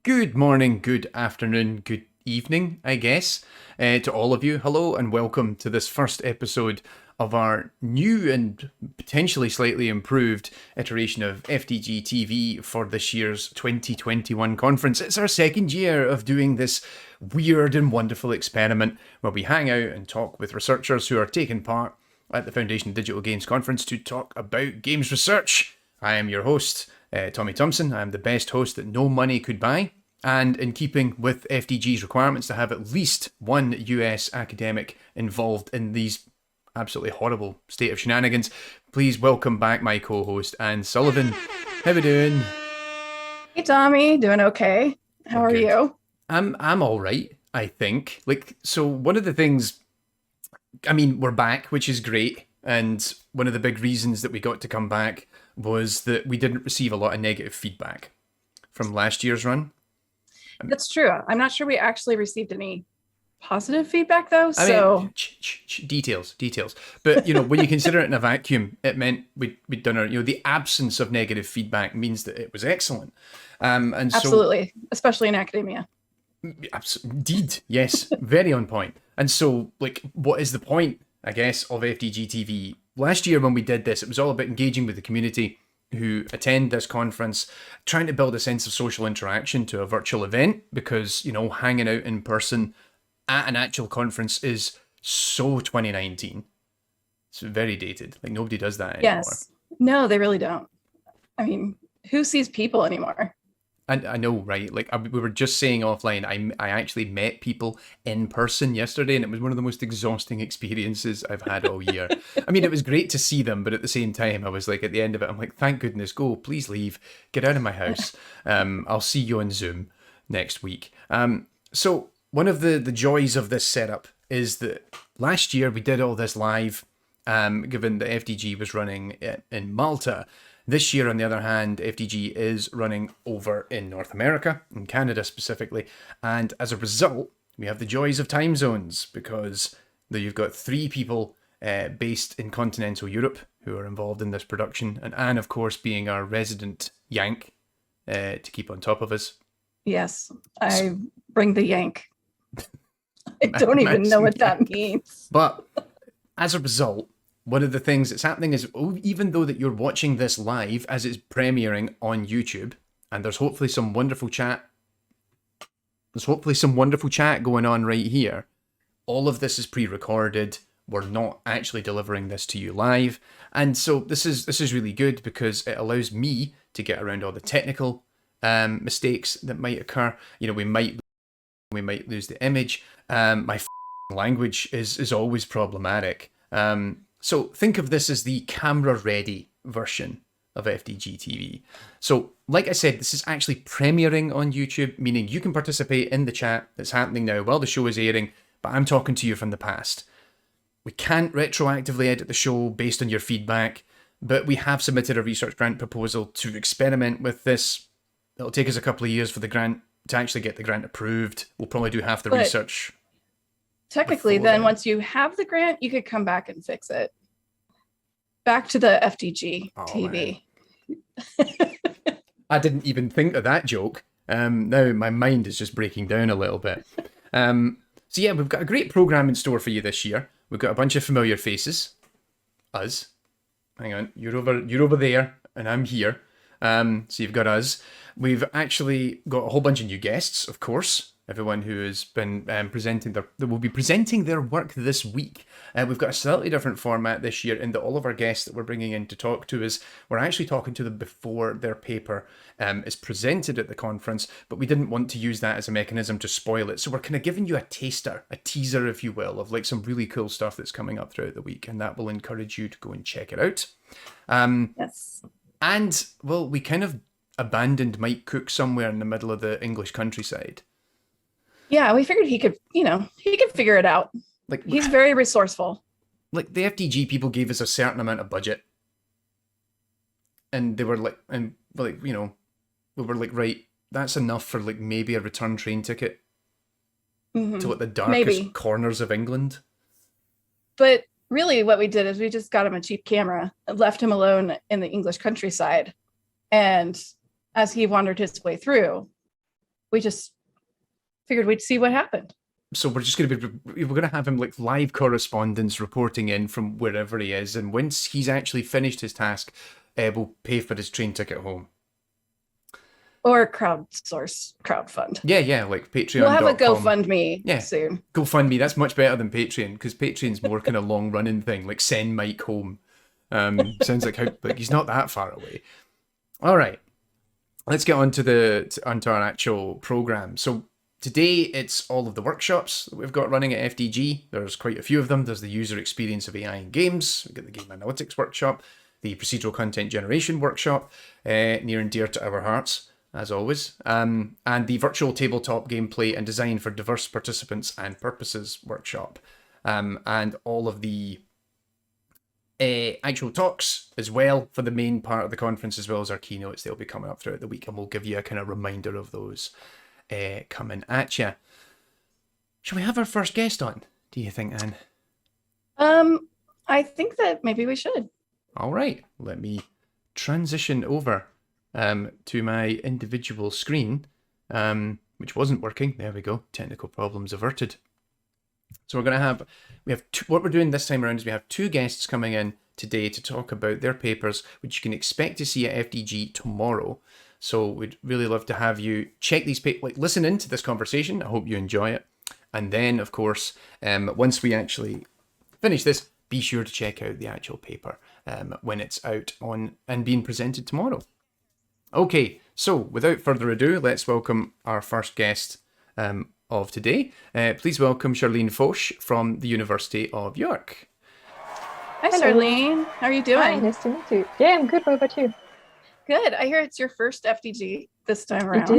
Good morning, good afternoon, good evening, I guess, to all of you. Hello and welcome to this first episode of our new and potentially slightly improved iteration of FDG-TV for this year's 2021 conference. It's our second year of doing this weird and wonderful experiment where we hang out and talk with researchers who are taking part at the Foundation of Digital Games Conference to talk about games research. I am your host, Thompson. I am the best host that no money could buy. And in keeping with FDG's requirements to have at least one US academic involved in these absolutely horrible state of shenanigans, please welcome back my co-host, Anne Sullivan. How we doing? Hey Tommy, doing okay? How are Good. you? I'm all right, I think. So one of the things, we're back, which is great. And one of the big reasons that we got to come back was that we didn't receive a lot of negative feedback from last year's run. That's true. I'm not sure we actually received any positive feedback though. Details. But when you consider it in a vacuum, it meant we'd done our. The absence of negative feedback means that it was excellent. And absolutely, especially in academia. Indeed, yes, very on point. And so, what is the point, I guess, of FDG-TV? Last year when we did this, it was all about engaging with the community who attend this conference, trying to build a sense of social interaction to a virtual event, because, hanging out in person at an actual conference is so 2019. It's very dated. Nobody does that anymore. Yes. No, they really don't. I mean, who sees people anymore? I know, right? We were just saying offline, I actually met people in person yesterday, and it was one of the most exhausting experiences I've had all year. It was great to see them, but at the same time, I was like, at the end of it, I'm like, thank goodness, please leave, get out of my house. I'll see you on Zoom next week. So one of the joys of this setup is that last year we did all this live, given that FDG was running in Malta. This year, on the other hand, FDG is running over in North America, in Canada specifically, and as a result, we have the joys of time zones, because you've got three people based in continental Europe who are involved in this production, and Anne, of course, being our resident Yank to keep on top of us. Yes, I bring the Yank. I don't even know what that means. But as a result, one of the things that's happening is, even though that you're watching this live as it's premiering on YouTube, and there's hopefully some wonderful chat going on right here, all of this is pre-recorded. We're not actually delivering this to you live. And so this is really good, because it allows me to get around all the technical mistakes that might occur. We might lose the image. My language is always problematic. So think of this as the camera-ready version of FDG-TV. So, like I said, this is actually premiering on YouTube, meaning you can participate in the chat that's happening now while the show is airing, but I'm talking to you from the past. We can't retroactively edit the show based on your feedback, but we have submitted a research grant proposal to experiment with this. It'll take us a couple of years for the grant to actually get the grant approved. We'll probably do half the research. Technically, then once you have the grant, you could come back and fix it. Back to the FDG TV. I didn't even think of that joke. Now my mind is just breaking down a little bit. So yeah, we've got a great program in store for you this year. We've got a bunch of familiar faces. Us. Hang on, you're over there, and I'm here. So you've got us. We've actually got a whole bunch of new guests, of course. Everyone who has been will be presenting their work this week. We've got a slightly different format this year, in that all of our guests that we're bringing in to talk to us, we're actually talking to them before their paper is presented at the conference, but we didn't want to use that as a mechanism to spoil it. So we're kind of giving you a taster, a teaser, if you will, of some really cool stuff that's coming up throughout the week, and that will encourage you to go and check it out. Yes. And, well, we kind of abandoned Mike Cook somewhere in the middle of the English countryside. Yeah, we figured he could figure it out. He's very resourceful. The FDG people gave us a certain amount of budget, and they were we were like, right, that's enough for maybe a return train ticket to the darkest corners of England. But really, what we did is we just got him a cheap camera and left him alone in the English countryside, and as he wandered his way through, we just figured we'd see what happened. So we're going to have him like live correspondence reporting in from wherever he is, and once he's actually finished his task, we'll pay for his train ticket home. Or crowdfund. Yeah, like Patreon. We'll have a GoFundMe soon. GoFundMe, that's much better than Patreon, because Patreon's more kind of long running thing, like send Mike home. Sounds like he's not that far away. All right, let's get on to our actual program. So today it's all of the workshops that we've got running at FDG. There's quite a few of them. There's the user experience of AI in games. We've got the game analytics workshop, the procedural content generation workshop, near and dear to our hearts, as always, and the virtual tabletop gameplay and design for diverse participants and purposes workshop, and all of the actual talks as well for the main part of the conference, as well as our keynotes. They'll be coming up throughout the week, and we'll give you a kind of reminder of those coming at you. Shall we have our first guest on, do you think, Anne? I think that maybe we should. All right, let me transition over to my individual screen, which wasn't working. There we go. Technical problems averted. So what we're doing this time around is we have two guests coming in today to talk about their papers, which you can expect to see at FDG tomorrow. So we'd really love to have you check these papers, listen into this conversation. I hope you enjoy it. And then, of course, once we actually finish this, be sure to check out the actual paper when it's out on and being presented tomorrow. Okay, so without further ado, let's welcome our first guest of today. Please welcome Charline Foch from the University of York. Hi, Charline. How are you doing? Hi, nice to meet you. Yeah, I'm good. What about you? Good. I hear it's your first FDG this time around.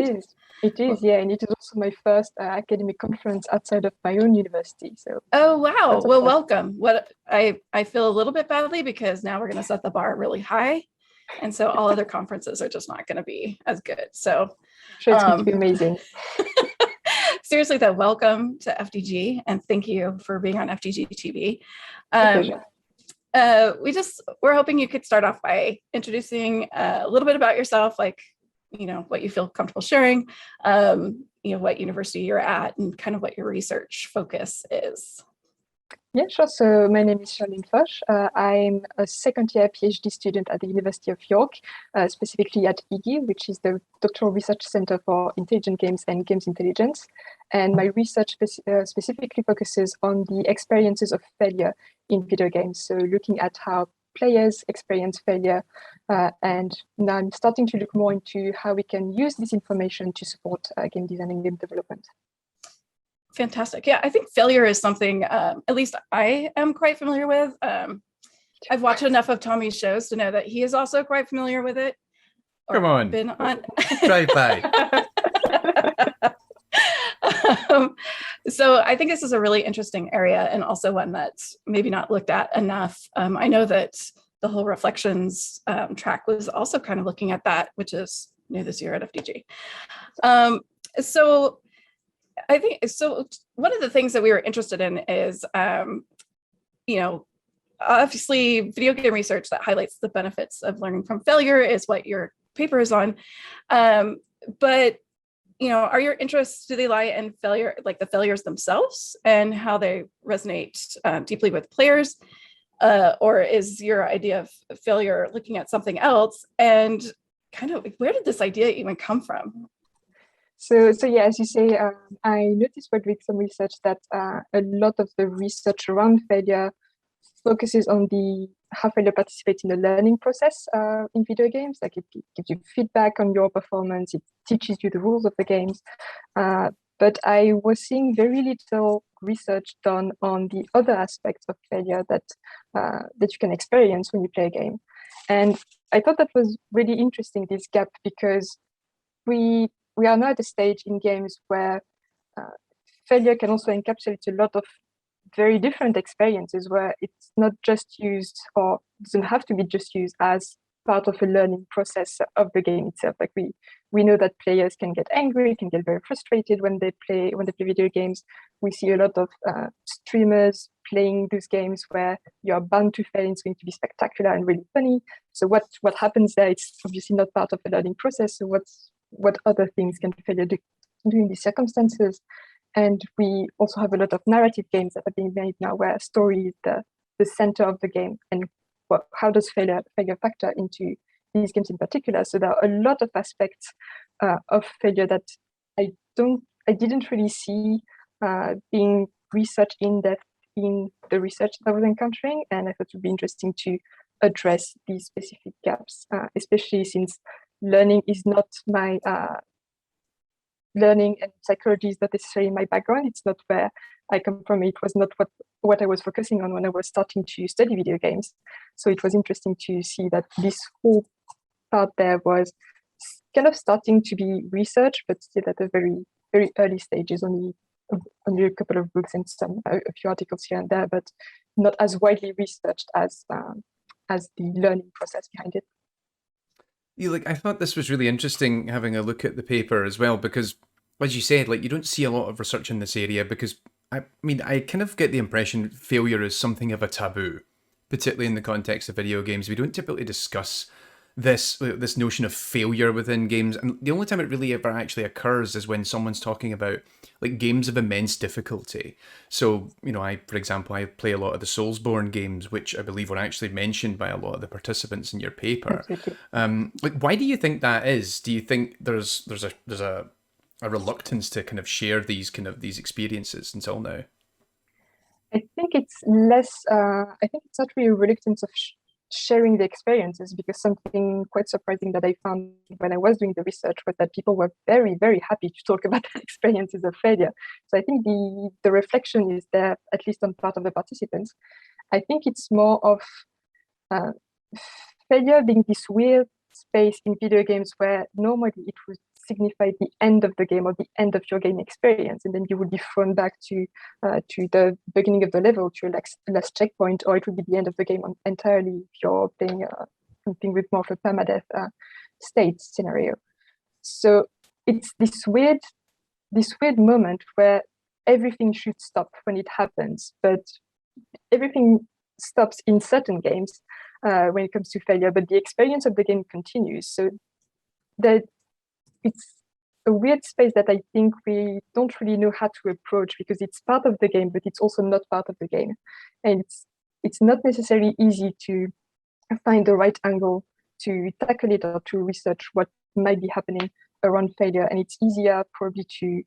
It is, yeah. And it is also my first academic conference outside of my own university. So. Oh, wow. Well, welcome. I feel a little bit badly because now we're going to set the bar really high. And so all other conferences are just not going to be as good. So I'm sure it's going to be amazing. Seriously, though, welcome to FDG, and thank you for being on FDG-TV. We're hoping you could start off by introducing a little bit about yourself, like, what you feel comfortable sharing, what university you're at, and kind of what your research focus is. Yeah, sure. So my name is Charline Foch. I'm a second-year PhD student at the University of York, specifically at IGI, which is the Doctoral Research Center for Intelligent Games and Games Intelligence. And my research specifically focuses on the experiences of failure in video games. So looking at how players experience failure. And now I'm starting to look more into how we can use this information to support game design and game development. Fantastic. Yeah, I think failure is something, at least I am quite familiar with. I've watched enough of Tommy's shows to know that he is also quite familiar with it. Come on. Been on. Drive by. So I think this is a really interesting area, and also one that's maybe not looked at enough. I know that the whole reflections track was also kind of looking at that, which is new this year at FDG. So I think, one of the things that we were interested in is, obviously video game research that highlights the benefits of learning from failure is what your paper is on. But, are your interests, do they lie in failure, like the failures themselves and how they resonate deeply with players? Or is your idea of failure looking at something else? And kind of, where did this idea even come from? So yeah, as you say, I noticed while doing some research that a lot of the research around failure focuses on how failure participates in the learning process in video games. Like it gives you feedback on your performance, it teaches you the rules of the games. But I was seeing very little research done on the other aspects of failure that you can experience when you play a game. And I thought that was really interesting, this gap, because we are now at a stage in games where failure can also encapsulate a lot of very different experiences, where it's not just used, or doesn't have to be just used as part of a learning process of the game itself. Like we know that players can get angry, can get very frustrated when they play video games. We see a lot of streamers playing those games where you're bound to fail. It's going to be spectacular and really funny. So what happens there? It's obviously not part of the learning process. So what other things can failure do? during these circumstances. And we also have a lot of narrative games that are being made now where story is the center of the game, and how does failure factor into these games in particular. So there are a lot of aspects of failure that I didn't really see being researched in depth in the research that I was encountering, and I thought it would be interesting to address these specific gaps, especially since learning is not my learning, and psychology is not necessarily my background. It's not where I come from. It was not what I was focusing on when I was starting to study video games. So it was interesting to see that this whole part there was kind of starting to be researched, but still at a very, very early stages, only a couple of books and a few articles here and there, but not as widely researched as the learning process behind it. I thought this was really interesting having a look at the paper as well, because as you said, you don't see a lot of research in this area, because I kind of get the impression failure is something of a taboo, particularly in the context of video games. We don't typically discuss this notion of failure within games, and the only time it really ever actually occurs is when someone's talking about games of immense difficulty. So for example, I play a lot of the Soulsborne games, which I believe were actually mentioned by a lot of the participants in your paper. Why do you think that is? Do you think there's a reluctance to kind of share these experiences until now? I think it's less. I think it's not really a reluctance of sharing the experiences, because something quite surprising that I found when I was doing the research was that people were very, very happy to talk about their experiences of failure. So I think the reflection is there, at least on part of the participants. I think it's more of failure being this weird space in video games where normally it would signify the end of the game or the end of your game experience, and then you would be thrown back to the beginning of the level, to your last checkpoint, or it would be the end of the game entirely if you're playing something with more of a permadeath state scenario. So it's this weird moment where everything should stop when it happens, but everything stops in certain games when it comes to failure, but the experience of the game continues. So that it's a weird space that I think we don't really know how to approach, because it's part of the game, but it's also not part of the game. And it's not necessarily easy to find the right angle to tackle it or to research what might be happening around failure. And it's easier probably to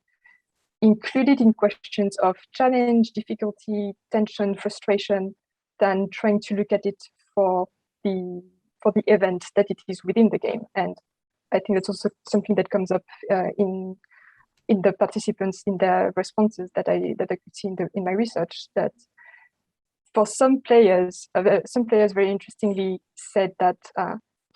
include it in questions of challenge, difficulty, tension, frustration, than trying to look at it for the event that it is within the game. And I think that's also something that comes up in the participants, in their responses that I could see in my research, that for some players very interestingly said that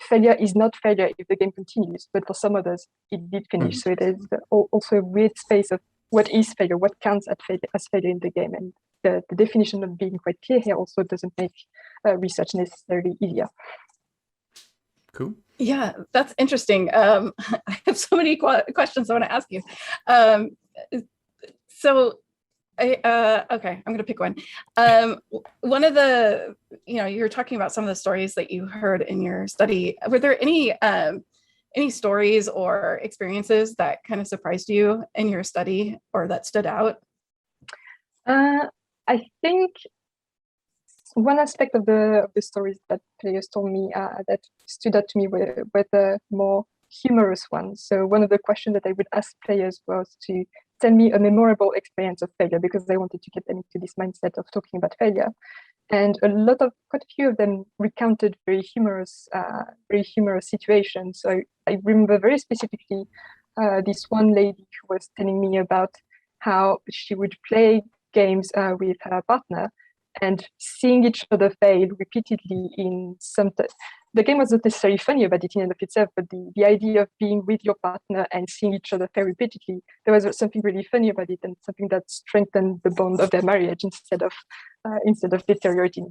failure is not failure if the game continues, but for some others it did finish. So there's also a weird space of what is failure, what counts as failure in the game, and the definition of being quite clear here also doesn't make research necessarily easier. Cool. Yeah, that's interesting. I have so many questions I want to ask you. Okay, I'm going to pick one. One of the, you were talking about some of the stories that you heard in your study. Were there any stories or experiences that kind of surprised you in your study or that stood out? I think one aspect of the stories that players told me that stood out to me were the more humorous ones. So one of the questions that I would ask players was to tell me a memorable experience of failure, because I wanted to get them into this mindset of talking about failure. And quite a few of them recounted very humorous situations. So I remember very specifically this one lady who was telling me about how she would play games with her partner, and seeing each other fail repeatedly in the game was not necessarily funny about it in and of itself, but the idea of being with your partner and seeing each other fail repeatedly, there was something really funny about it, and something that strengthened the bond of their marriage instead of deteriorating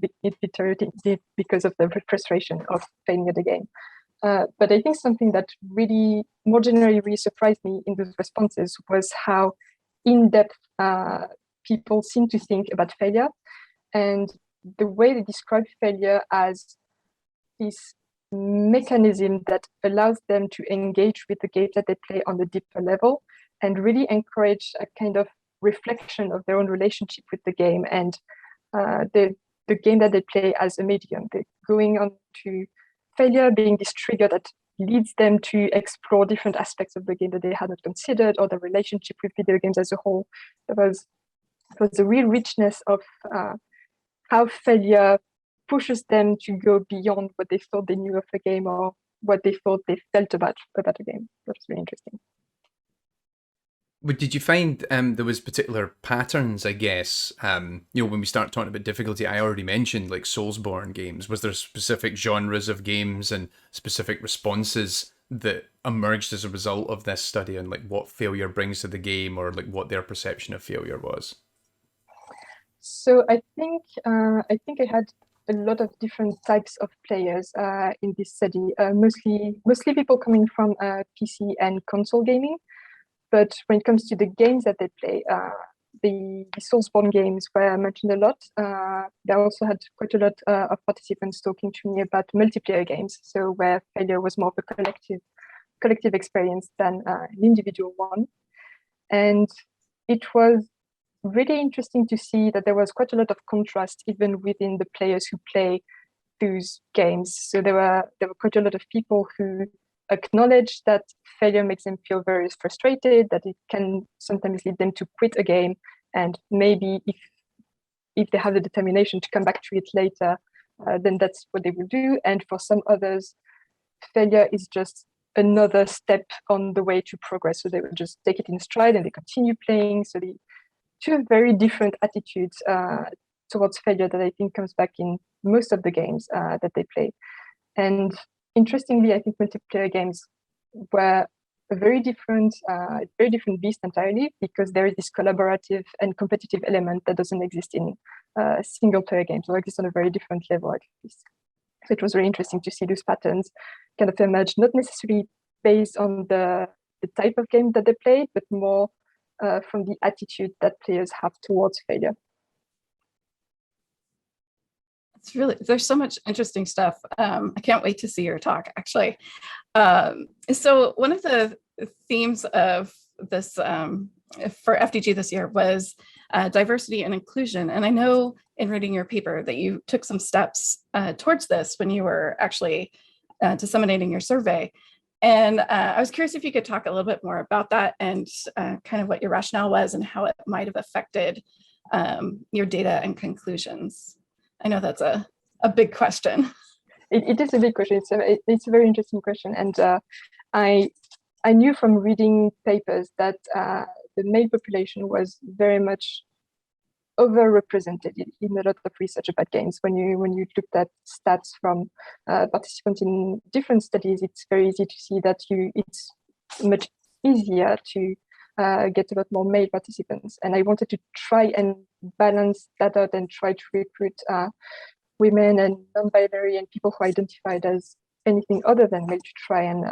because of the frustration of failing at the game. But I think something that really, more generally, really surprised me in those responses was how in-depth people seem to think about failure, and the way they describe failure as this mechanism that allows them to engage with the game that they play on a deeper level, and really encourage a kind of reflection of their own relationship with the game and the game that they play as a medium. They're going on to failure being this trigger that leads them to explore different aspects of the game that they hadn't considered, or the relationship with video games as a whole. It was a real richness of how failure pushes them to go beyond what they thought they knew of the game or what they thought they felt about a game. That was really interesting. But did you find there was particular patterns, I guess, when we start talking about difficulty, I already mentioned like Soulsborne games. Was there specific genres of games and specific responses that emerged as a result of this study and like what failure brings to the game or like what their perception of failure was? So I think I had a lot of different types of players in this study, mostly people coming from PC and console gaming. But when it comes to the games that they play, the Soulsborne games were mentioned a lot. They also had quite a lot of participants talking to me about multiplayer games, so where failure was more of a collective experience than an individual one. And it was really interesting to see that there was quite a lot of contrast even within the players who play those games. So there were quite a lot of people who acknowledge that failure makes them feel very frustrated, that it can sometimes lead them to quit a game, and maybe if they have the determination to come back to it later, then that's what they will do. And for some others, failure is just another step on the way to progress, so they will just take it in stride and they continue playing. So the two very different attitudes towards failure that I think comes back in most of the games that they play. And interestingly, I think multiplayer games were a very different beast entirely, because there is this collaborative and competitive element that doesn't exist in single player games, or exists on a very different level at least. So it was very interesting to see those patterns kind of emerge, not necessarily based on the type of game that they play, but more from the attitude that players have towards failure. It's really, there's so much interesting stuff. I can't wait to see your talk, actually. So one of the themes of this for FDG this year was diversity and inclusion. And I know in reading your paper that you took some steps towards this when you were actually disseminating your survey. And I was curious if you could talk a little bit more about that and kind of what your rationale was and how it might have affected your data and conclusions. I know that's a big question. It is a big question. It's a very interesting question. And I knew from reading papers that the male population was very much overrepresented in a lot of research about games. When you looked at stats from participants in different studies, it's very easy to see that it's much easier to get a lot more male participants. And I wanted to try and balance that out and try to recruit women and non-binary and people who identified as anything other than male to try and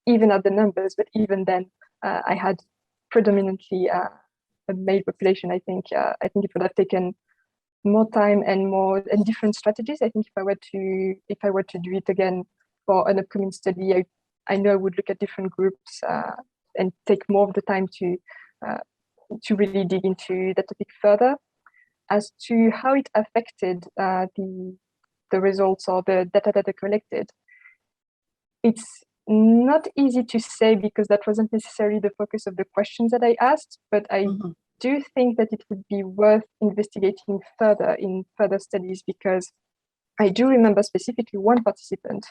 even at the numbers. But even then, I had predominantly a male population. I think it would have taken more time and different strategies. I think if I were to do it again for an upcoming study, I know I would look at different groups and take more of the time to really dig into the topic further. As to how it affected the results or the data that I collected, it's not easy to say because that wasn't necessarily the focus of the questions that I asked, but I do think that it would be worth investigating further in further studies, because I do remember specifically one participant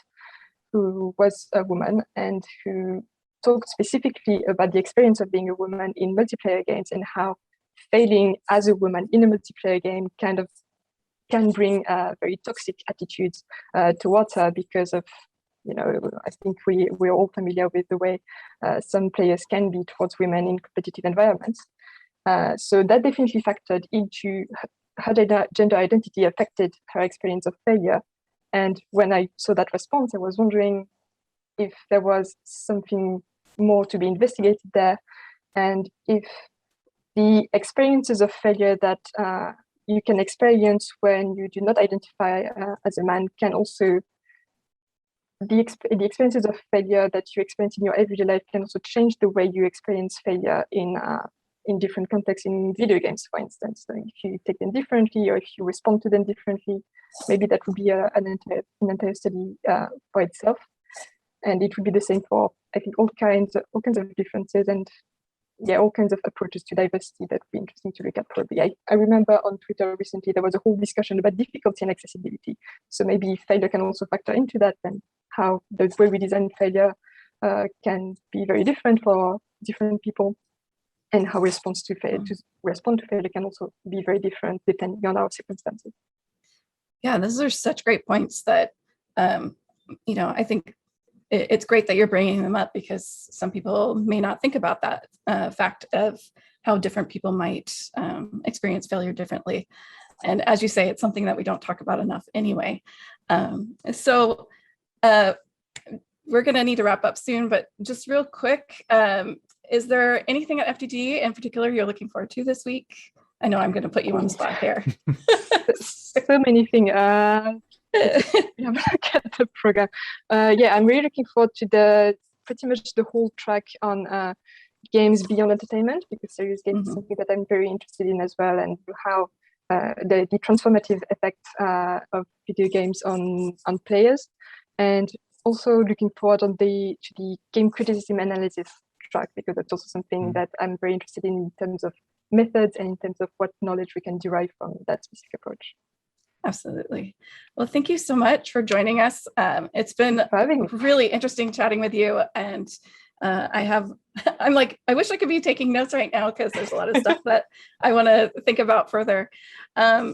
who was a woman and who talked specifically about the experience of being a woman in multiplayer games and how failing as a woman in a multiplayer game kind of can bring very toxic attitudes towards her because of, I think we're all familiar with the way some players can be towards women in competitive environments. So that definitely factored into her gender identity affected her experience of failure. And when I saw that response, I was wondering if there was something more to be investigated there, and if the experiences of failure that you can experience when you do not identify as a man can also the experiences of failure that you experience in your everyday life can also change the way you experience failure in different contexts in video games, for instance. So if you take them differently or if you respond to them differently, maybe that would be an entire study for itself. And it would be the same for, I think, all kinds of differences and all kinds of approaches to diversity that would be interesting to look at probably. I remember on Twitter recently, there was a whole discussion about difficulty and accessibility. So maybe failure can also factor into that, and how the way we design failure can be very different for different people, and how respond to failure can also be very different depending on our circumstances. Yeah, those are such great points that, I think it's great that you're bringing them up, because some people may not think about that fact of how different people might experience failure differently. And as you say, it's something that we don't talk about enough anyway. So we're going to need to wrap up soon, but just real quick, is there anything at FDG in particular you're looking forward to this week? I know I'm going to put you on the spot here. So many things. Look at the program. I'm really looking forward to pretty much the whole track on games beyond entertainment, because serious games is something that I'm very interested in as well, and how the transformative effect of video games on players, and also looking forward to the game criticism analysis track, because that's also something that I'm very interested in terms of methods and in terms of what knowledge we can derive from that specific approach. Absolutely. Well, thank you so much for joining us. It's been really interesting chatting with you. And I wish I could be taking notes right now, because there's a lot of stuff that I want to think about further.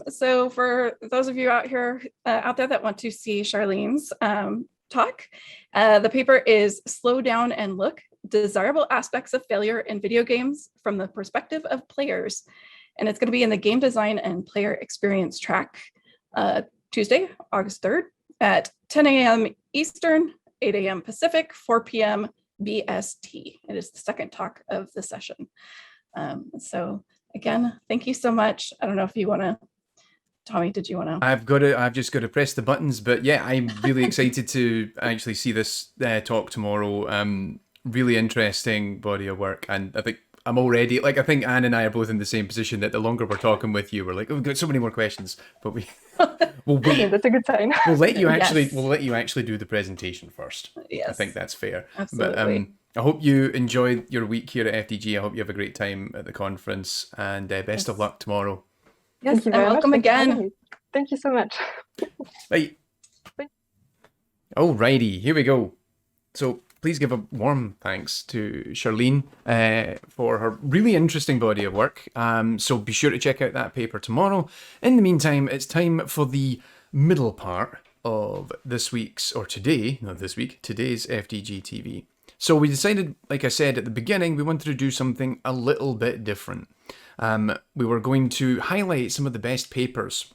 So for those of you out there that want to see Charlene's talk, the paper is Slow Down and Look: Desirable Aspects of Failure in Video Games from the Perspective of Players. And it's going to be in the Game Design and Player Experience track, Tuesday, August 3rd at 10 a.m. Eastern, 8 a.m. Pacific, 4 p.m. BST. It is the second talk of the session. So again, thank you so much. I don't know if you want to, Tommy, did you want to? I've just got to press the buttons, but yeah, I'm really excited to actually see this talk tomorrow. Really interesting body of work, and I think I'm already, I think Anne and I are both in the same position, that the longer we're talking with you, we're like, oh, we've got so many more questions, but we'll wait. Yeah, that's a good sign. We'll let you actually do the presentation first. Yes. I think that's fair. Absolutely. But I hope you enjoy your week here at FDG. I hope you have a great time at the conference, and best of luck tomorrow. Yes, and welcome again. Thank you so much. Right. Alrighty, here we go. So please give a warm thanks to Charline for her really interesting body of work. So be sure to check out that paper tomorrow. In the meantime, it's time for the middle part of today's FDG-TV. So we decided, like I said at the beginning, we wanted to do something a little bit different. We were going to highlight some of the best papers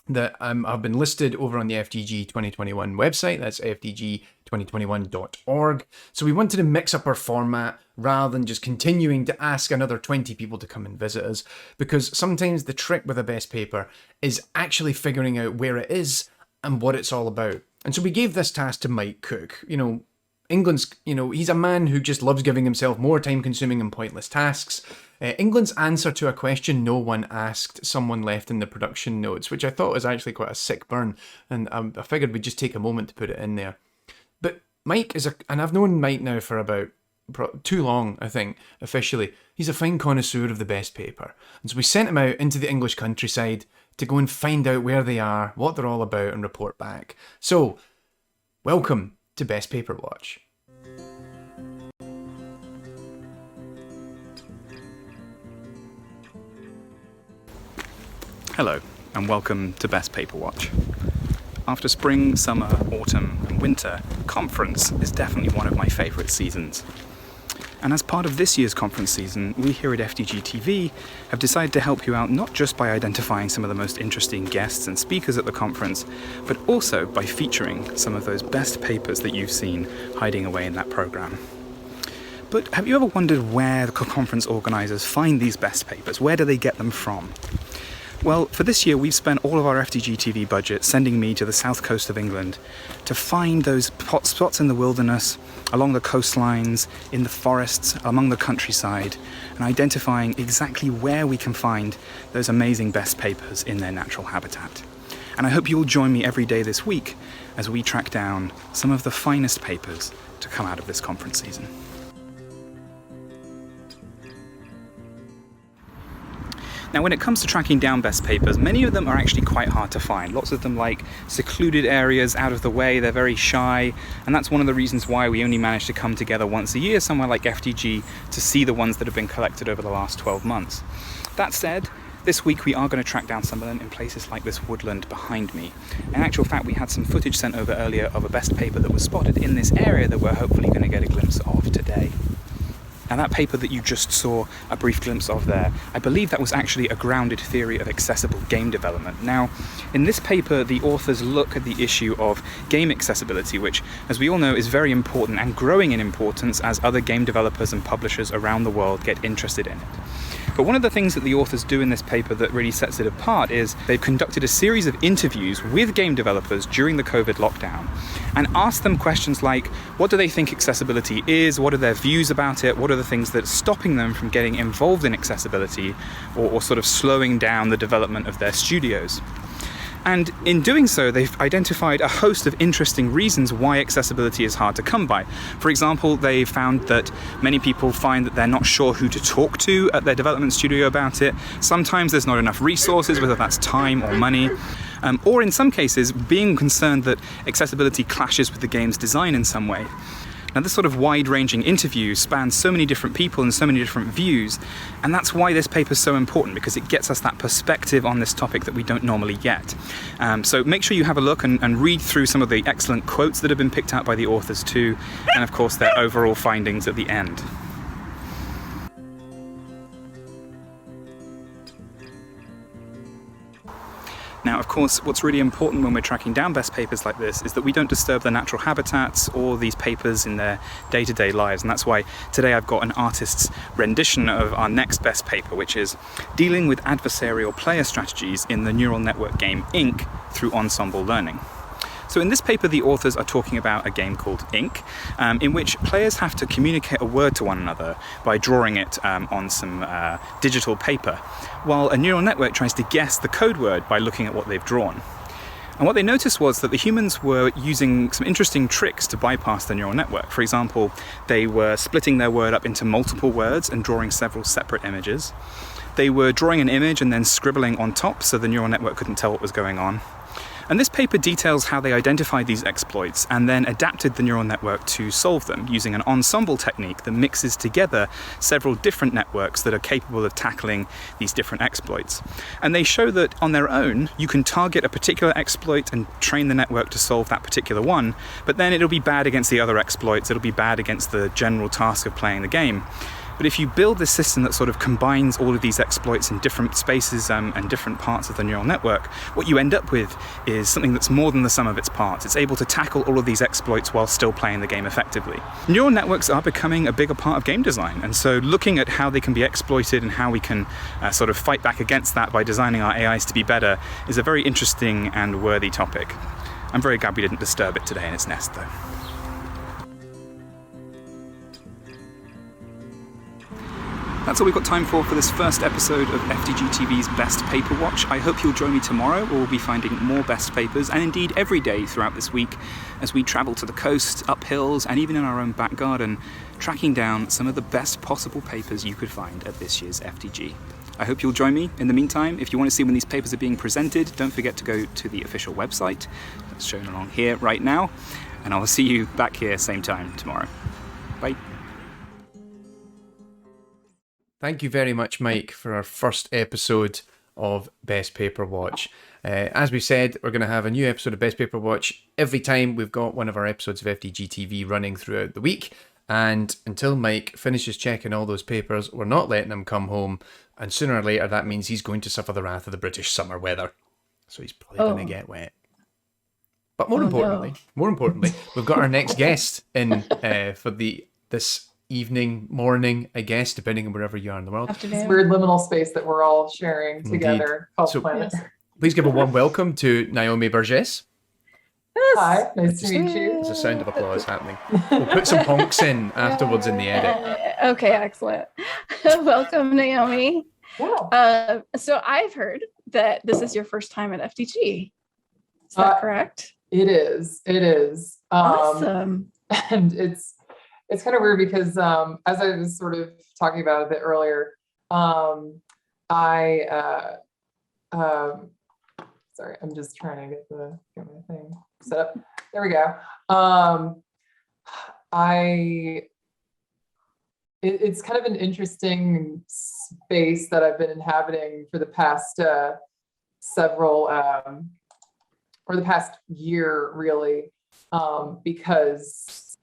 that have been listed over on the FDG 2021 website. That's fdg2021.org. So we wanted to mix up our format rather than just continuing to ask another 20 people to come and visit us, because sometimes the trick with a best paper is actually figuring out where it is and what it's all about. And so we gave this task to Mike Cook. England's, he's a man who just loves giving himself more time-consuming and pointless tasks. England's answer to a question no one asked, someone left in the production notes, which I thought was actually quite a sick burn, and I figured we'd just take a moment to put it in there. But Mike and I've known Mike now for about too long, I think, officially. He's a fine connoisseur of the best paper. And so we sent him out into the English countryside to go and find out where they are, what they're all about, and report back. So, welcome to Best Paper Watch. Hello, and welcome to Best Paper Watch. After spring, summer, autumn, and winter, conference is definitely one of my favourite seasons. And as part of this year's conference season, we here at FDG-TV have decided to help you out not just by identifying some of the most interesting guests and speakers at the conference, but also by featuring some of those best papers that you've seen hiding away in that programme. But have you ever wondered where the conference organisers find these best papers? Where do they get them from? Well, for this year, we've spent all of our FDG-TV budget sending me to the south coast of England to find those hot spots in the wilderness, along the coastlines, in the forests, among the countryside, and identifying exactly where we can find those amazing best papers in their natural habitat. And I hope you will join me every day this week as we track down some of the finest papers to come out of this conference season. Now, when it comes to tracking down best papers, many of them are actually quite hard to find. Lots of them like secluded areas, out of the way, they're very shy, and that's one of the reasons why we only manage to come together once a year somewhere like FDG to see the ones that have been collected over the last 12 months. That said, this week we are going to track down some of them in places like this woodland behind me. In actual fact, we had some footage sent over earlier of a best paper that was spotted in this area that we're hopefully going to get a glimpse of today. Now, that paper that you just saw a brief glimpse of there, I believe that was actually a grounded theory of accessible game development. Now, in this paper, the authors look at the issue of game accessibility, which, as we all know, is very important and growing in importance as other game developers and publishers around the world get interested in it. But one of the things that the authors do in this paper that really sets it apart is they've conducted a series of interviews with game developers during the COVID lockdown and asked them questions like, what do they think accessibility is? What are their views about it? What are the things that are stopping them from getting involved in accessibility or sort of slowing down the development of their studios? And in doing so, they've identified a host of interesting reasons why accessibility is hard to come by. For example, they found that many people find that they're not sure who to talk to at their development studio about it. Sometimes there's not enough resources, whether that's time or money. Or in some cases, being concerned that accessibility clashes with the game's design in some way. Now, this sort of wide-ranging interview spans so many different people and so many different views, and that's why this paper is so important, because it gets us that perspective on this topic that we don't normally get. So make sure you have a look and read through some of the excellent quotes that have been picked out by the authors too, and of course their overall findings at the end. Now, of course, what's really important when we're tracking down best papers like this is that we don't disturb their natural habitats or these papers in their day-to-day lives. And that's why today I've got an artist's rendition of our next best paper, which is dealing with adversarial player strategies in the neural network game Ink through ensemble learning. So in this paper, the authors are talking about a game called Ink, in which players have to communicate a word to one another by drawing it on some digital paper, while a neural network tries to guess the code word by looking at what they've drawn. And what they noticed was that the humans were using some interesting tricks to bypass the neural network. For example, they were splitting their word up into multiple words and drawing several separate images. They were drawing an image and then scribbling on top so the neural network couldn't tell what was going on. And this paper details how they identified these exploits and then adapted the neural network to solve them using an ensemble technique that mixes together several different networks that are capable of tackling these different exploits. And they show that on their own, you can target a particular exploit and train the network to solve that particular one, but then it'll be bad against the other exploits, it'll be bad against the general task of playing the game. But if you build this system that sort of combines all of these exploits in different spaces and different parts of the neural network, what you end up with is something that's more than the sum of its parts. It's able to tackle all of these exploits while still playing the game effectively. Neural networks are becoming a bigger part of game design, and so looking at how they can be exploited and how we can sort of fight back against that by designing our AIs to be better is a very interesting and worthy topic. I'm very glad we didn't disturb it today in its nest, though. That's all we've got time for this first episode of FDG-TV's Best Paper Watch. I hope you'll join me tomorrow, where we'll be finding more best papers, and indeed every day throughout this week, as we travel to the coast, up hills, and even in our own back garden, tracking down some of the best possible papers you could find at this year's FDG. I hope you'll join me. In the meantime, if you want to see when these papers are being presented, don't forget to go to the official website that's shown along here right now, and I'll see you back here same time tomorrow. Bye. Thank you very much, Mike, for our first episode of Best Paper Watch. As we said, we're going to have a new episode of Best Paper Watch every time we've got one of our episodes of FDG-TV running throughout the week. And until Mike finishes checking all those papers, we're not letting him come home. And sooner or later, that means he's going to suffer the wrath of the British summer weather. So he's probably going to get wet. But more importantly, we've got our next guest in for this evening, morning, I guess, depending on wherever you are in the world. This Afternoon. weird liminal space that we're all sharing Indeed. together called So- planet. Yes. Please give a warm welcome to Naomi Burgess. Yes. Hi, nice to meet you. There's a sound of applause happening. We'll put some honks in afterwards in the edit. Okay, excellent. Welcome, Naomi. Yeah. So I've heard that this is your first time at FDG. Is that correct? It is. It is. Awesome. And it's kind of weird because as I was sort of talking about a bit earlier, sorry, I'm just trying to get my thing set up. There we go. It's kind of an interesting space that I've been inhabiting for the past or the past year, really, because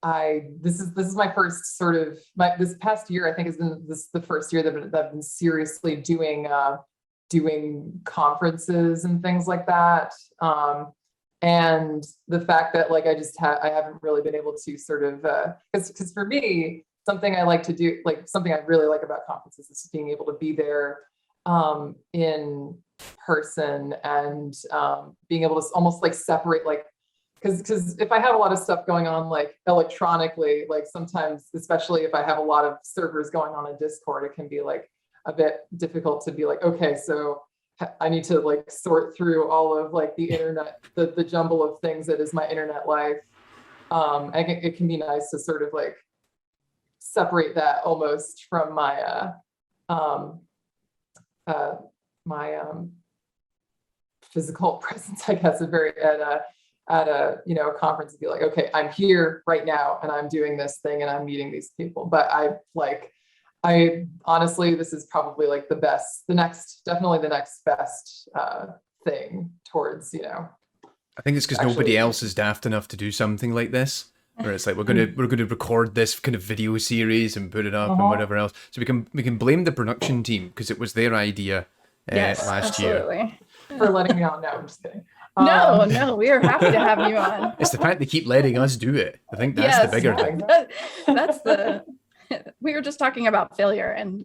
this is my first sort of this past year, I think, has been the first year that I've been seriously doing conferences and things like that. And the fact that like I haven't really been able to sort of because for me, something I like to do, like something I really like about conferences is being able to be there in person and being able to almost like separate, like because if I have a lot of stuff going on like electronically, like sometimes, especially if I have a lot of servers going on in Discord, it can be like a bit difficult to be like, okay, so I need to like sort through all of like the internet, the jumble of things that is my internet life. It can be nice to sort of like separate that almost from my physical presence, I guess, at a conference, and be like, okay, I'm here right now and I'm doing this thing and I'm meeting these people. But I honestly, this is probably like definitely the next best thing towards, I think it's because nobody else is daft enough to do something like this. Where it's like we're gonna record this kind of video series and put it up and whatever else. So we can blame the production team because it was their idea last year. For letting me on. No, I'm just kidding. No, we are happy to have you on. It's the fact they keep letting us do it. I think that's the bigger thing. That's we were just talking about failure and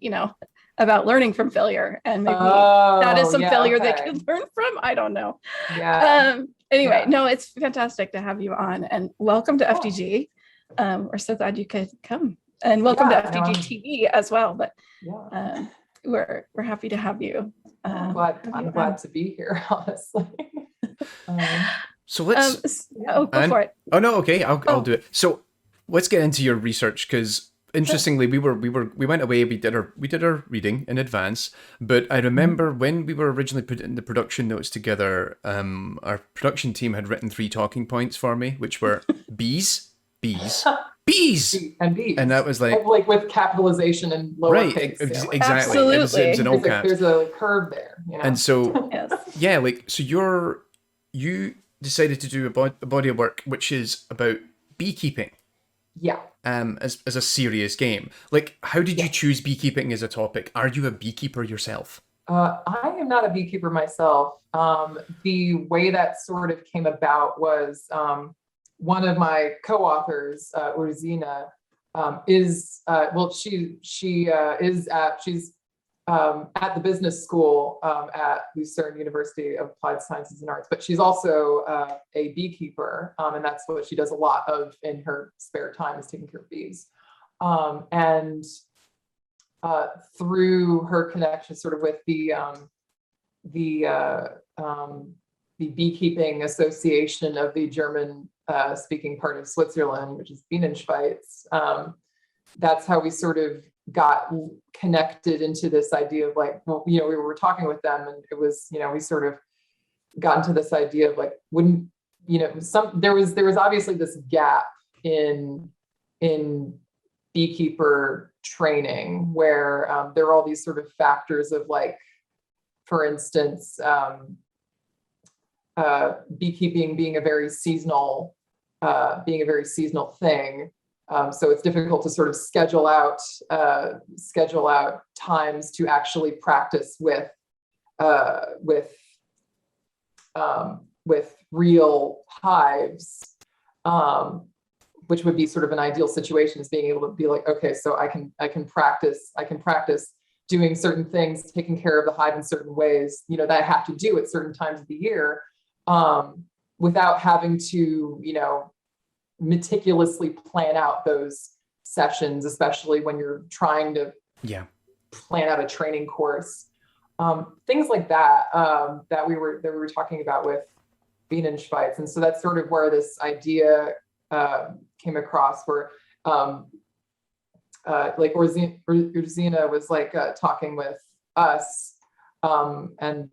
about learning from failure, and maybe that is some failure they could learn from. I don't know. Yeah. Anyway, no, it's fantastic to have you on, and welcome to FDG. We're so glad you could come, and welcome to FDG-TV as well. But we're happy to have you. I'm glad to be here, honestly. So let's. Go for it. Oh no, okay, I'll do it. So let's get into your research because. Interestingly, we went away. We did our reading in advance, but I remember when we were originally putting the production notes together, our production team had written 3 talking points for me, which were bees, and that was like with capitalization and lowercase. Exactly. Absolutely. It was in all caps. There's a curve there, And so yes. you decided to do a body of work which is about beekeeping. Yeah. As a serious game. Like, how did you choose beekeeping as a topic? Are you a beekeeper yourself? I am not a beekeeper myself. The way that sort of came about was one of my co-authors, Urzina, she's at the business school at Lucerne University of Applied Sciences and Arts, but she's also a beekeeper, and that's what she does a lot of in her spare time, is taking care of bees. And through her connection sort of with the Beekeeping Association of the German speaking part of Switzerland, which is Bienenschweiz, that's how we sort of got connected into this idea of like, well, we were talking with them, and it was, we sort of got into this idea of like, there was obviously this gap in beekeeper training where there are all these sort of factors of like, for instance, beekeeping being a very seasonal thing. So it's difficult to sort of schedule out times to actually practice with real hives. which would be sort of an ideal situation, is being able to be like, okay, so I can practice doing certain things, taking care of the hive in certain ways, you know, that I have to do at certain times of the year, without having to, you know, meticulously plan out those sessions, especially when you're trying to plan out a training course. Things like that, that we were talking about with Bienenschweiz. And so that's sort of where this idea came across, where like Urzina was like talking with us, and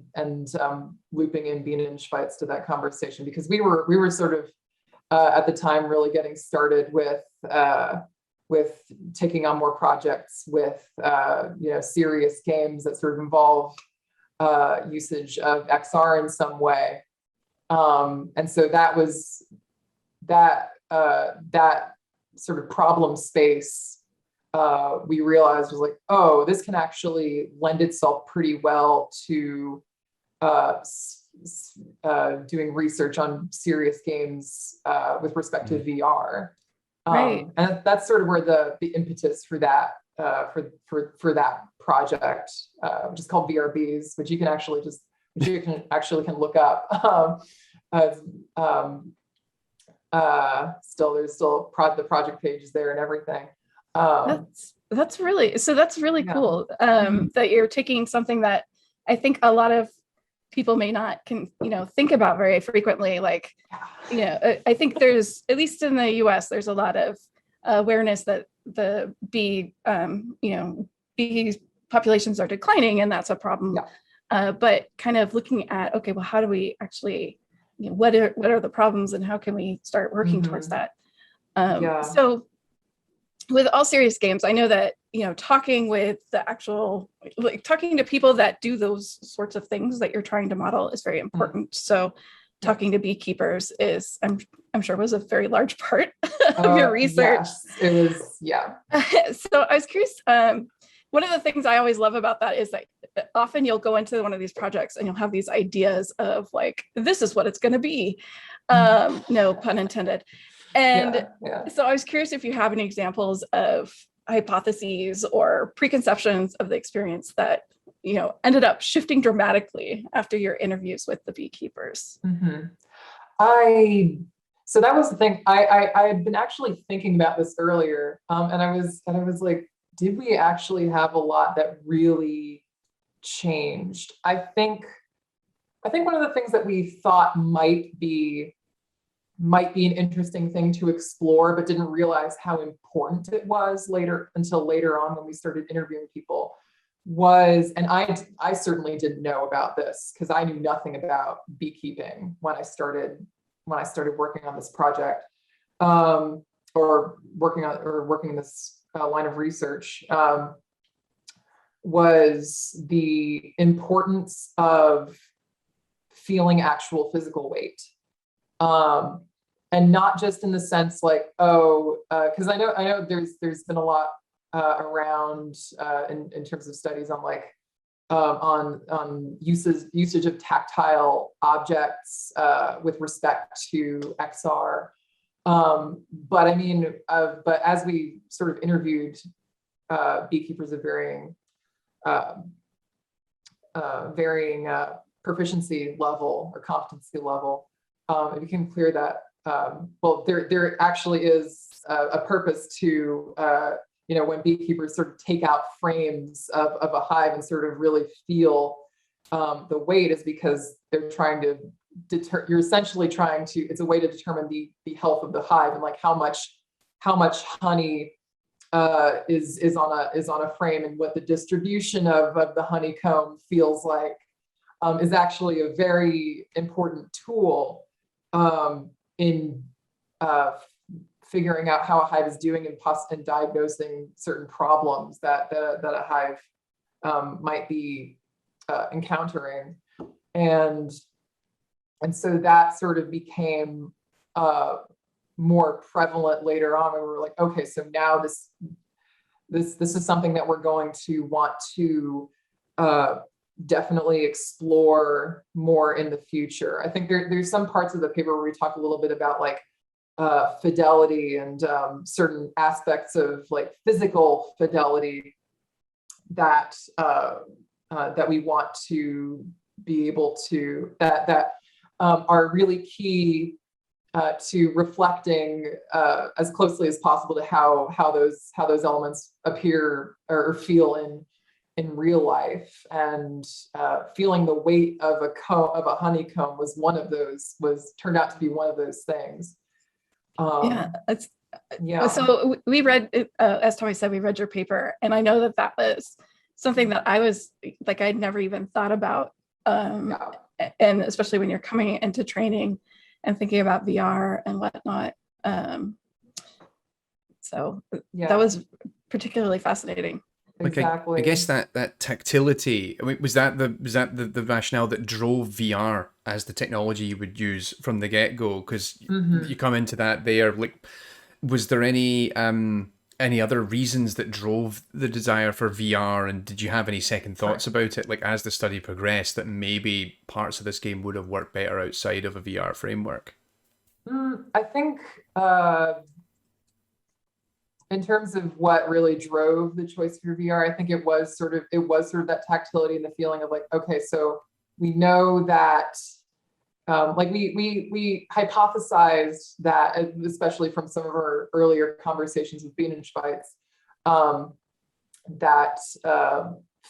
looping in Bienenschweiz to that conversation, because we were sort of at the time really getting started with taking on more projects with you know, serious games that sort of involve usage of XR in some way. And so that was that sort of problem space, we realized was like, oh, this can actually lend itself pretty well to doing research on serious games with respect to VR. Right. And that's sort of where the impetus for that for that project, which is called VRBs, which you can actually can look up. There's still the project page is there and everything. That's really cool, that you're taking something that I think a lot of people may not think about very frequently. Like, you know, I think there's, at least in the US, there's a lot of awareness that the bee populations are declining, and that's a problem. But kind of looking at, okay, well, how do we actually, you know, what are the problems, and how can we start working towards that? So with all serious games, I know that, you know, talking with the actual, like talking to people that do those sorts of things that you're trying to model is very important. So talking to beekeepers is, I'm sure, was a very large part of your research. Yes, it was, yeah. So I was curious, one of the things I always love about that is that often you'll go into one of these projects and you'll have these ideas of like, this is what it's going to be. No pun intended. And so I was curious if you have any examples of hypotheses or preconceptions of the experience that, you know, ended up shifting dramatically after your interviews with the beekeepers. So that was the thing. I had been actually thinking about this earlier, and I was like, did we actually have a lot that really changed? I think one of the things that we thought might be an interesting thing to explore, but didn't realize how important it was until later on when we started interviewing people, was, and I certainly didn't know about this because I knew nothing about beekeeping when I started working on this project, or working in this line of research, was the importance of feeling actual physical weight. And not just in the sense like, because I know there's been a lot around in terms of studies on like on usage of tactile objects with respect to XR. But I mean, but as we sort of interviewed beekeepers of varying proficiency level or competency level, it became clear that well, there actually is a purpose to you know, when beekeepers sort of take out frames of a hive and sort of really feel the weight, is because they're trying to you're essentially trying to, it's a way to determine the health of the hive, and like how much honey is on a frame, and what the distribution of the honeycomb feels like, is actually a very important tool in figuring out how a hive is doing and diagnosing certain problems that a hive might be encountering. And so that sort of became more prevalent later on, and we were like, okay, so now this is something that we're going to want to definitely explore more in the future. I think there's some parts of the paper where we talk a little bit about like fidelity and certain aspects of like physical fidelity that that we want to be able to that are really key to reflecting as closely as possible to how those elements appear or feel in real life. And feeling the weight of a honeycomb was one of those, turned out to be one of those things. Yeah. So we read, as Tommy said, we read your paper, and I know that was something that I was like, I'd never even thought about. And especially when you're coming into training and thinking about VR and whatnot. So that was particularly fascinating. Exactly. I guess that tactility, I mean, was that the rationale that drove VR as the technology you would use from the get-go? Because you come into that there, like, was there any other reasons that drove the desire for VR, and did you have any second thoughts about it, like as the study progressed, that maybe parts of this game would have worked better outside of a VR framework? I think in terms of what really drove the choice for VR, I think it was sort of that tactility and the feeling of like, okay, so we know that like we hypothesized that, especially from some of our earlier conversations with Bean and Schweitz, that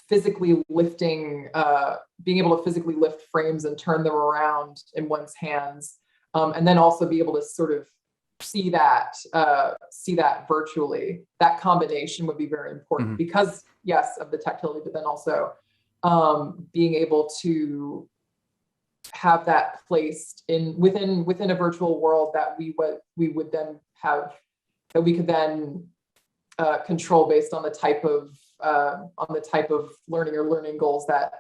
physically lifting, being able to physically lift frames and turn them around in one's hands, and then also be able to sort of see that virtually, that combination would be very important because, yes, of the tactility, but then also being able to have that placed within a virtual world that we would then have, that we could then control based on the type of learning goals that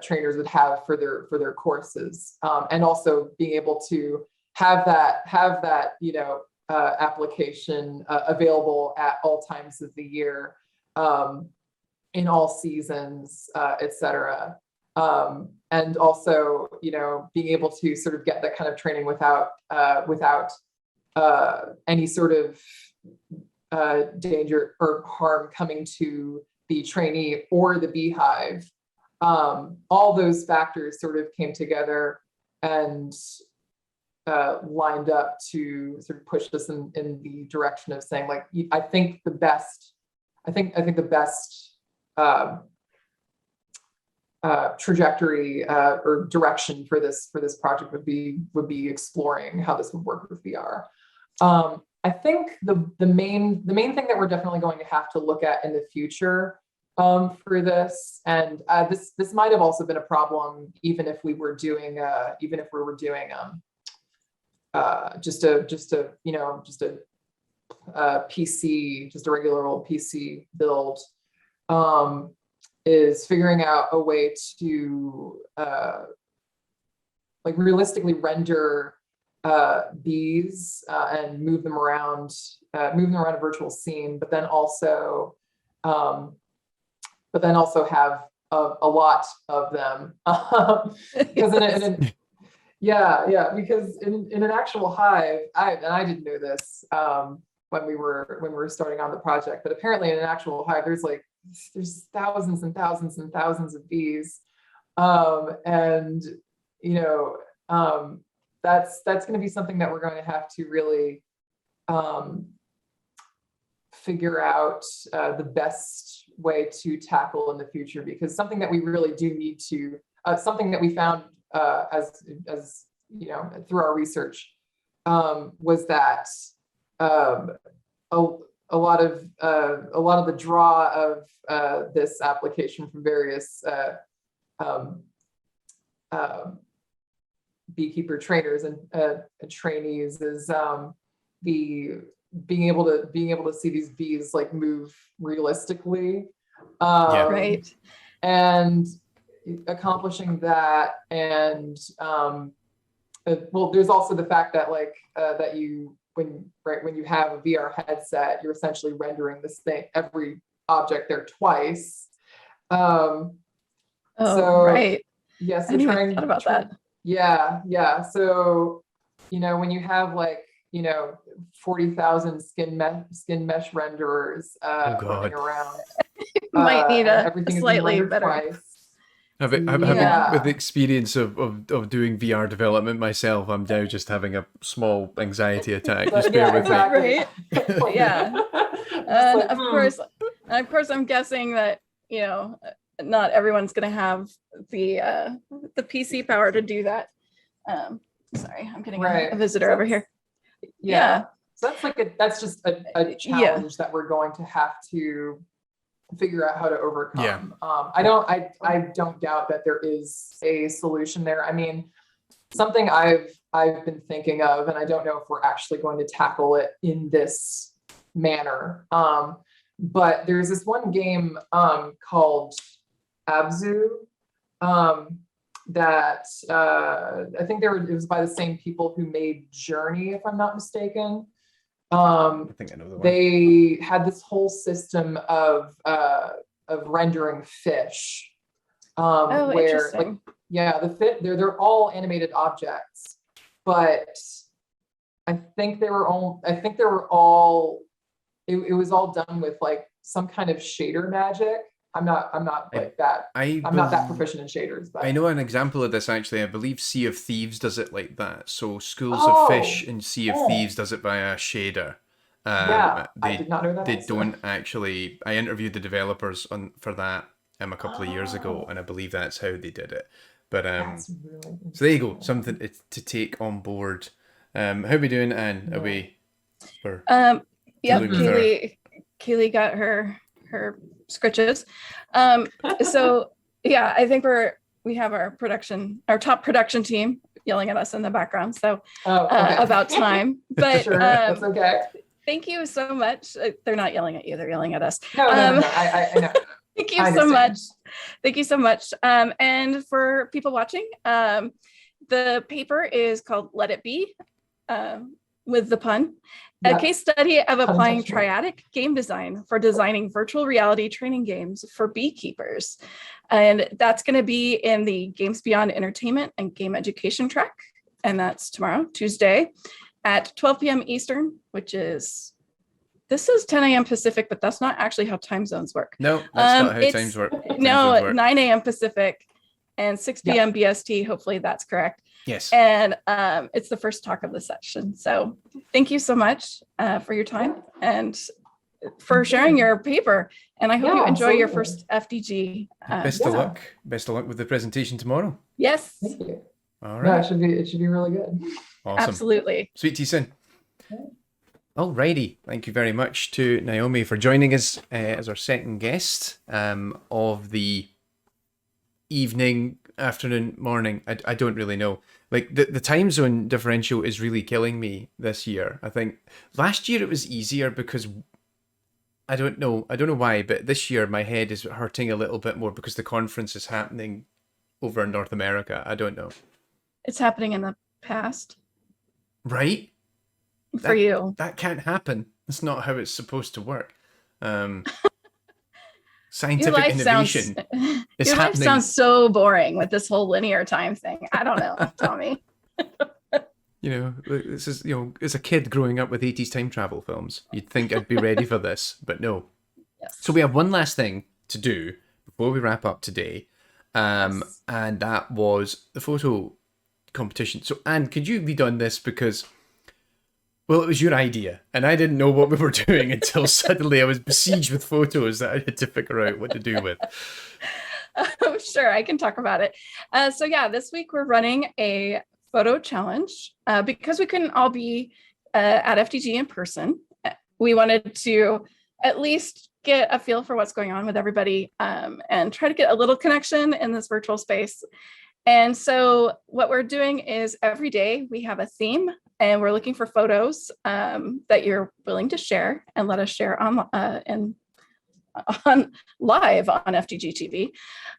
trainers would have for their courses, and also being able to have that application available at all times of the year, in all seasons, etc. And also, being able to sort of get that kind of training without any sort of danger or harm coming to the trainee or the beehive. All those factors sort of came together and lined up to sort of push us in the direction of saying, like, I think the best trajectory or direction for this project would be exploring how this would work with VR. I think the main thing that we're definitely going to have to look at in the future for this, and this might have also been a problem even if we were doing just a PC, just a regular old PC build, is figuring out a way to like realistically render bees and move them around a virtual scene, but then also have a lot of them, because because in an actual hive, I didn't know this when we were starting on the project, but apparently in an actual hive there's thousands and thousands and thousands of bees, and that's going to be something that we're going to have to really figure out the best way to tackle in the future, because something that we really do need to, something that we found as through our research, was that a lot of the draw of this application from various beekeeper trainers and trainees is being able to see these bees like move realistically, Right, and accomplishing that. And well, there's also the fact that that when you have a VR headset, you're essentially rendering this thing, every object there twice. So right. yes, I didn't even thought about that. Yeah. So when you have like, 40,000 skin mesh renderers running around, Might need a everything is slightly rendered better. twice. Having with the experience of doing VR development myself, I'm now just having a small anxiety attack. Just bear with me. Right. Yeah. And of course, I'm guessing that, not everyone's going to have the PC power to do that. Sorry, I'm getting a visitor over here. Yeah. So that's just a challenge that we're going to have to figure out how to overcome. Yeah. I don't doubt that there is a solution there. I mean, something I've been thinking of, and I don't know if we're actually going to tackle it in this manner. But there's this one game called Abzu that I think it was by the same people who made Journey, if I'm not mistaken. I think I know the one. They had this whole system of rendering fish, where interesting. they're all animated objects, but I think they were all it was all done with like some kind of shader magic. I'm not that proficient in shaders, but I know an example of this actually. I believe Sea of Thieves does it like that. So Schools of Fish in Sea of Thieves does it via shader. I did not know that. They don't actually. I interviewed the developers for that a couple of years ago, and I believe that's how they did it. But That's really so there you go, something to take on board. How are we doing, Anne? Are we? Yep, dealing with our- Kaylee got her scritches. So yeah, I think we have our top production team yelling at us in the background. So about time, but sure, that's okay. Thank you so much. They're not yelling at you; they're yelling at us. No, I know. Thank you so much. Thank you so much. And for people watching, the paper is called "Let It Be," with the pun. A case study of applying triadic game design for designing virtual reality training games for beekeepers. And that's going to be in the Games Beyond Entertainment and Game Education track. And that's tomorrow, Tuesday, at 12 p.m. Eastern, this is 10 a.m. Pacific, but that's not actually how time zones work. No, that's not how times work. No, 9 a.m. Pacific and 6 p.m. BST. Hopefully that's correct. Yes. And it's the first talk of the session. So thank you so much for your time and for sharing your paper. And I hope you enjoy your first FDG. Best of luck. Best of luck with the presentation tomorrow. Yes. Thank you. All right. Yeah, it should be really good. Awesome. Absolutely. Sweet tea soon. Alrighty. Thank you very much to Naomi for joining us as our second guest of the evening, afternoon, morning. I don't really know. Like the time zone differential is really killing me this year. I think last year it was easier because I don't know why, but this year my head is hurting a little bit more because the conference is happening over in North America. I don't know. It's happening in the past. Right? For you. That can't happen. That's not how it's supposed to work. Scientific innovation is your life happening. Sounds so boring with this whole linear time thing. I don't know, Tommy. This is, as a kid growing up with 80s time travel films, you'd think I'd be ready for this, but no. Yes. So we have one last thing to do before we wrap up today, and that was the photo competition. So Anne, could you lead on this because, well, it was your idea, and I didn't know what we were doing until suddenly I was besieged with photos that I had to figure out what to do with. Sure, I can talk about it. So yeah, this week we're running a photo challenge because we couldn't all be at FDG in person. We wanted to at least get a feel for what's going on with everybody and try to get a little connection in this virtual space. And so what we're doing is every day we have a theme and we're looking for photos that you're willing to share and let us share on live on FDG-TV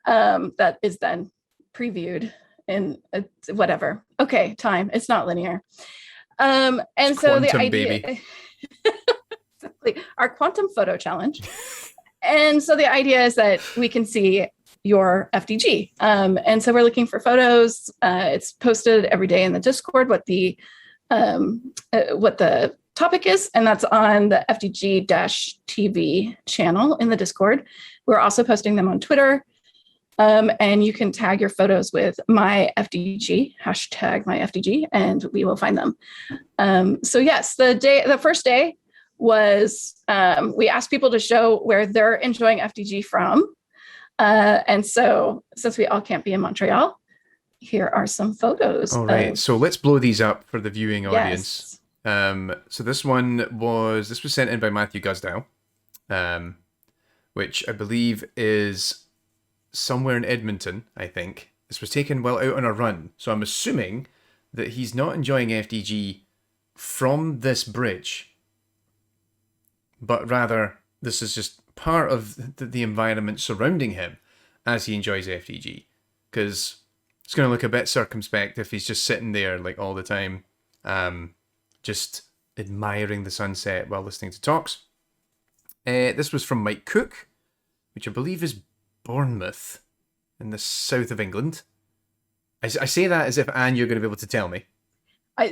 that is then previewed in whatever. Okay, time. It's not linear. And it's so quantum, the idea, exactly, our quantum photo challenge. And so the idea is that we can see your FDG. And so we're looking for photos. It's posted every day in the Discord what the what the topic is, and that's on the FDG-TV channel in the Discord. We're also posting them on Twitter, and you can tag your photos with my FDG, hashtag my FDG, and we will find them. So yes, the first day was we asked people to show where they're enjoying FDG from. And so since we all can't be in Montreal, here are some photos. All right, so let's blow these up for the viewing audience. Yes. So this was sent in by Matthew Gusdow, which I believe is somewhere in Edmonton, I think. This was taken while out on a run, so I'm assuming that he's not enjoying FDG from this bridge, but rather this is just part of the environment surrounding him as he enjoys FDG, because it's going to look a bit circumspect if he's just sitting there like all the time, just admiring the sunset while listening to talks. This was from Mike Cook, which I believe is Bournemouth in the south of England. I say that as if, Anne, you're going to be able to tell me. I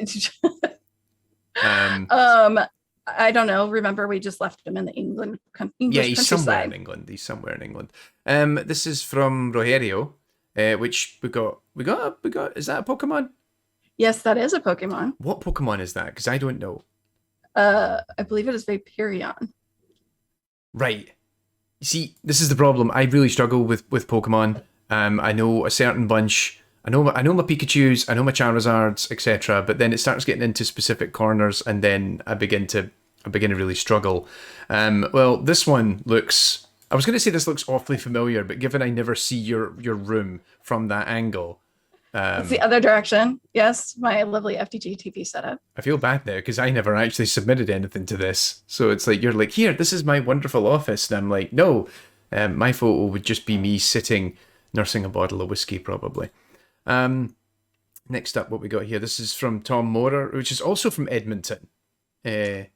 don't know. Remember, we just left him in the English yeah, he's somewhere countryside. in England. He's somewhere in England. This is from Rogerio, which we got. Is that a Pokemon? Yes, that is a Pokemon. What Pokemon is that? Because I don't know. I believe it is Vaporeon. Right. You see, this is the problem. I really struggle with Pokemon. I know a certain bunch. I know my Pikachus, I know my Charizards, etc. But then it starts getting into specific corners, and then I begin to really struggle. Well, this one looks. I was going to say this looks awfully familiar, but given I never see your room from that angle, It's the other direction. Yes, my lovely FDG-TV setup. I feel bad there because I never actually submitted anything to this. So it's like, you're like, here, this is my wonderful office. And I'm like, no, my photo would just be me sitting, nursing a bottle of whiskey, probably. Next up, what we got here. This is from Tom Morer, which is also from Edmonton. I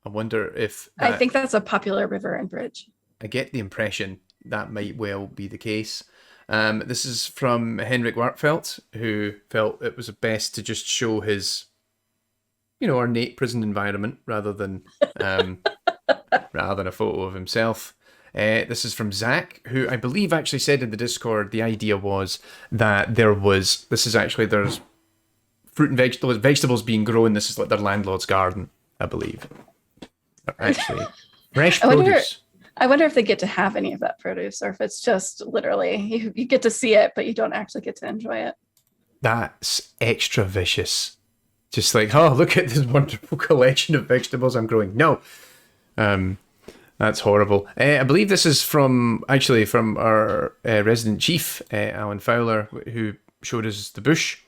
wonder if... I think that's a popular river and bridge. I get the impression that might well be the case. This is from Henrik Wartfeldt, who felt it was best to just show his, ornate prison environment rather than a photo of himself. This is from Zach, who I believe actually said in the Discord the idea was that there's fruit and vegetables being grown. This is like their landlord's garden, I believe. Actually, fresh produce. I wonder if they get to have any of that produce, or if it's just literally you get to see it, but you don't actually get to enjoy it. That's extra vicious. Just like, oh, look at this wonderful collection of vegetables I'm growing. No, that's horrible. I believe this is from our resident chief, Alan Fowler, who showed us the bush.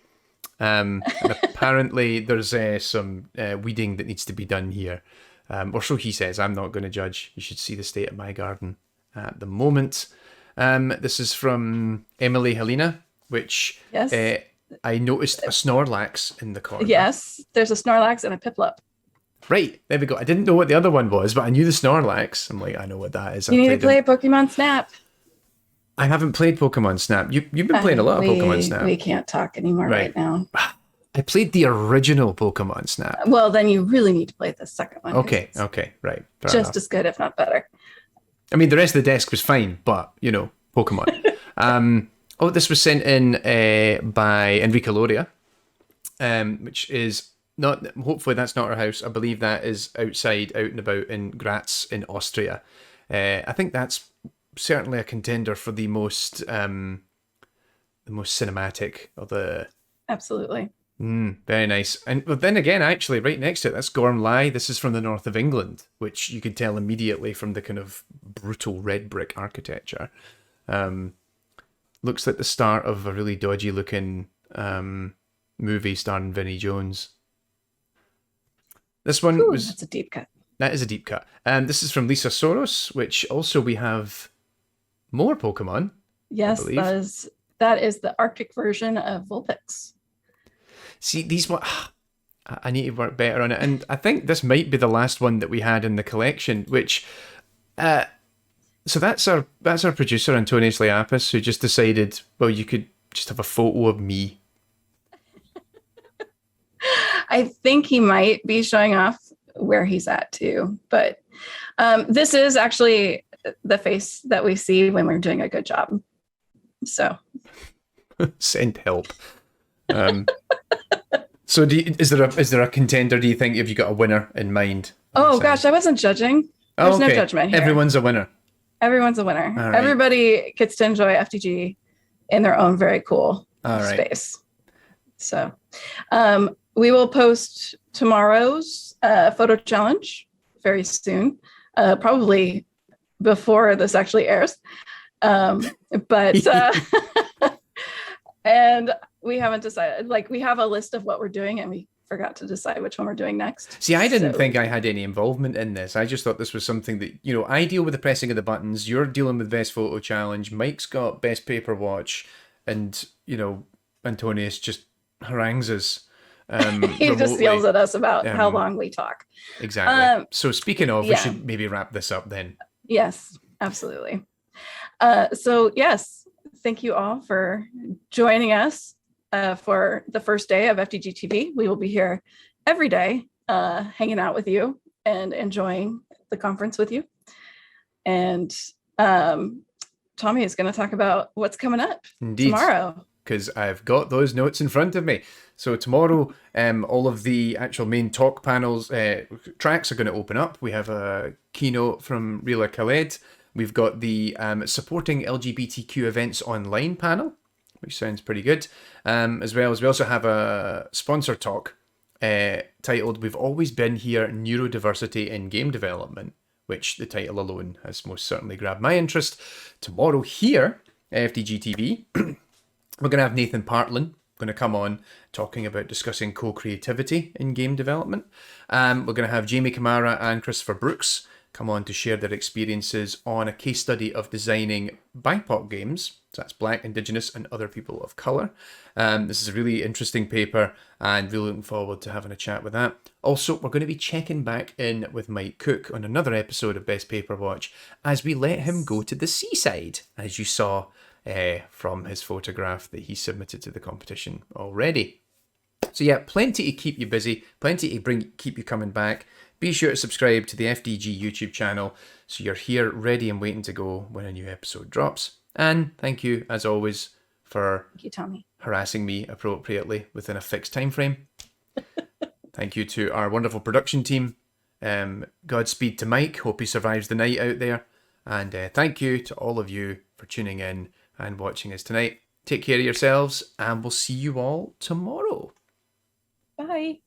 And apparently there's some weeding that needs to be done here. Or so he says. I'm not going to judge. You should see the state of my garden at the moment. This is from Emily Helena, which yes. I noticed a Snorlax in the corner. Yes, there's a Snorlax and a Piplup. Right, there we go. I didn't know what the other one was, but I knew the Snorlax. I'm like, I know what that is. You need to play Pokemon Snap. I haven't played Pokemon Snap. You've been playing a lot of Pokemon Snap. We can't talk anymore right now. I played the original Pokemon Snap. Well, then you really need to play the second one. Okay, right. Fair just enough. as good, if not better. I mean, the rest of the desk was fine, but, Pokemon. This was sent in by Enrica Loria, which is not, hopefully that's not her house. I believe that is outside, out and about in Graz in Austria. I think that's certainly a contender for the most cinematic of the... Absolutely. Very nice. And but then again, actually, right next to it, that's Gormley. This is from the north of England, which you could tell immediately from the kind of brutal red brick architecture. Looks like the start of a really dodgy looking movie starring Vinnie Jones. This one was... That's a deep cut. That is a deep cut. This is from Lisa Soros, which also we have more Pokemon. Yes, that is the Arctic version of Vulpix. See, these one, I need to work better on it, and I think this might be the last one that we had in the collection. Which, so that's our producer Antonius Leapis, who just decided, well, you could just have a photo of me. I think he might be showing off where he's at too. But this is actually the face that we see when we're doing a good job. So send help. So is there a contender, do you think? Have you got a winner in mind? Oh gosh, I wasn't judging. There's no judgment here. Everyone's a winner. Everyone's a winner. Right. Everybody gets to enjoy FDG in their own very cool space. So we will post tomorrow's photo challenge very soon, probably before this actually airs. But and we haven't decided, like, we have a list of what we're doing and we forgot to decide which one we're doing next. See, I didn't think I had any involvement in this. I just thought this was something that, I deal with the pressing of the buttons. You're dealing with Best Photo Challenge. Mike's got Best Paper Watch. And, Antonius just harangues us. He remotely. just yells at us about how long we talk. Exactly. So speaking of, we should maybe wrap this up then. Yes, absolutely. So yes, thank you all for joining us for the first day of FDG-TV. We will be here every day, hanging out with you and enjoying the conference with you. And Tommy is going to talk about what's coming up tomorrow. Because I've got those notes in front of me. So tomorrow, all of the actual main talk panels, tracks are going to open up. We have a keynote from Rila Khaled. We've got the Supporting LGBTQ Events Online panel, which sounds pretty good. As well as we also have a sponsor talk titled We've Always Been Here, Neurodiversity in Game Development, which the title alone has most certainly grabbed my interest. Tomorrow here, FDG-TV, we're going to have Nathan Partlin going to come on talking about discussing co-creativity in game development. We're going to have Jamie Kamara and Christopher Brooks come on to share their experiences on a case study of designing BIPOC games. So that's Black, Indigenous and other people of colour. This is a really interesting paper and really looking forward to having a chat with that. Also, we're going to be checking back in with Mike Cook on another episode of Best Paper Watch as we let him go to the seaside, as you saw from his photograph that he submitted to the competition already. So yeah, plenty to keep you busy, plenty to keep you coming back. Be sure to subscribe to the FDG YouTube channel so you're here ready and waiting to go when a new episode drops. And thank you, as always, for Tommy, harassing me appropriately within a fixed time frame. Thank you to our wonderful production team. Godspeed to Mike. Hope he survives the night out there. And thank you to all of you for tuning in and watching us tonight. Take care of yourselves, and we'll see you all tomorrow. Bye.